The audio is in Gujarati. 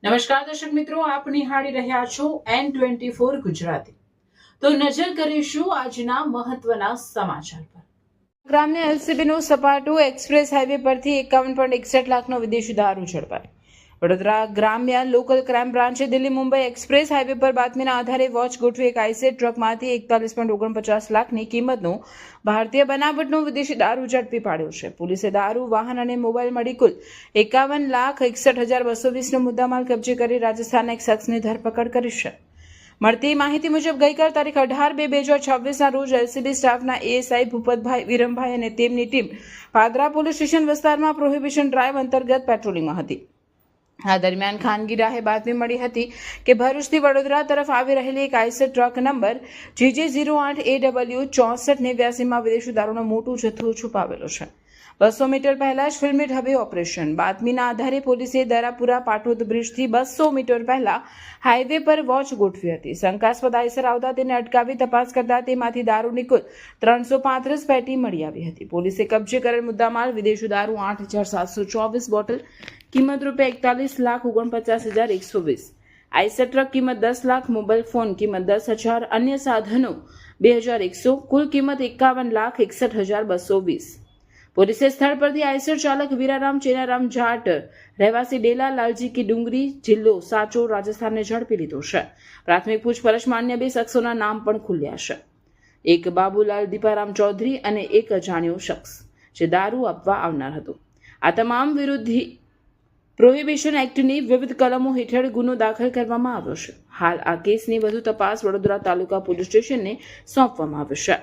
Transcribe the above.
નમસ્કાર દર્શક મિત્રો, આપ નિહાળી રહ્યા છો N24 ગુજરાતી। તો નજર કરીશું આજના મહત્વના સમાચાર પર। ગ્રામ્ય એલસીબીનો સપાટો એક્સપ્રેસ હાઈવે પરથી 51.61 લાખનો વિદેશી દારૂ ઝડપાયો। વડોદરા ગ્રામ્ય લોકલ ક્રાઇમ બ્રાન્ચે દિલ્હી મુંબઈ એક્સપ્રેસ હાઈવે પર બાતમીના આધારે વોચ ગોઠવી એક આઈસેટ ટ્રકમાંથી 41.49 લાખની કિંમતનો ભારતીય બનાવટનો વિદેશી દારૂ ઝડપી પાડ્યો છે। પોલીસે દારૂ, વાહન અને મોબાઈલ મળી કુલ 51,61,220નો મુદ્દામાલ કબજે કરી રાજસ્થાનના એક શખ્સની ધરપકડ કરી છે। મળતી માહિતી મુજબ ગઈકાલ તારીખ 18/2/2026ના રોજ એલસીબી સ્ટાફના એએસઆઈ ભૂપતભાઈ વિરમભાઈ અને તેમની ટીમ પાદરા પોલીસ સ્ટેશન વિસ્તારમાં પ્રોહિબિશન ડ્રાઈવ અંતર્ગત પેટ્રોલિંગમાં હતી। આ દરમિયાન ખાનગી રાહે બાતમી મળી હતી કે ભરૂચથી વડોદરા તરફ આવી રહેલી એક આઈસર ટ્રક નંબર GJ08AW 6489માં વિદેશી દારૂનો મોટો જથ્થો છુપાવેલો છે। 200 મીટર પહેલા જ ફિલ્મી ઢબે ઓપરેશન। બાતમીના આધારે પોલીસે દરાપુરા પાટોદ બ્રિજથી 200 મીટર પહેલા હાઈવે પર વોચ ગોઠવી હતી। શંકાસ્પદ આઈસર આવતા તેને અટકાવી તપાસ કરતા તેમાંથી દારૂની કુલ 335 પેટી મળી આવી હતી। પોલીસે કબજે કરેલ મુદ્દામાલ વિદેશી દારૂ 8,724 બોટલ, કિંમત ₹41,49,120, આઈસર ટ્રક કિંમત 10 લાખ, મોબાઈલ ફોન કિંમત 10,000, અન્ય સાધનો 2,100, કુલ કિંમત 51,61,220। પોલીસે સ્થળ પરથી આઈસર ચાલક વીરારામ ચેનારામ જાટ રહેવાસી ડેલા લાલજી કી ડુંગરી, જિલ્લો સાચોર, રાજસ્થાનને ઝડપી લીધો છે। પ્રાથમિક પૂછપરછમાં અન્ય 2 શખ્સોના નામ પણ ખુલ્યા છે। એક બાબુલાલ દીપારામ ચૌધરી અને એક અજાણ્યો શખ્સ જે દારૂ આપવા આવનાર હતો। આ તમામ વિરુદ્ધ પ્રોહિબિશન એક્ટની વિવિધ કલમો હેઠળ ગુનો દાખલ કરવામાં આવ્યો છે। હાલ આ કેસની વધુ તપાસ વડોદરા તાલુકા પોલીસ સ્ટેશનને સોંપવામાં આવ્યો છે।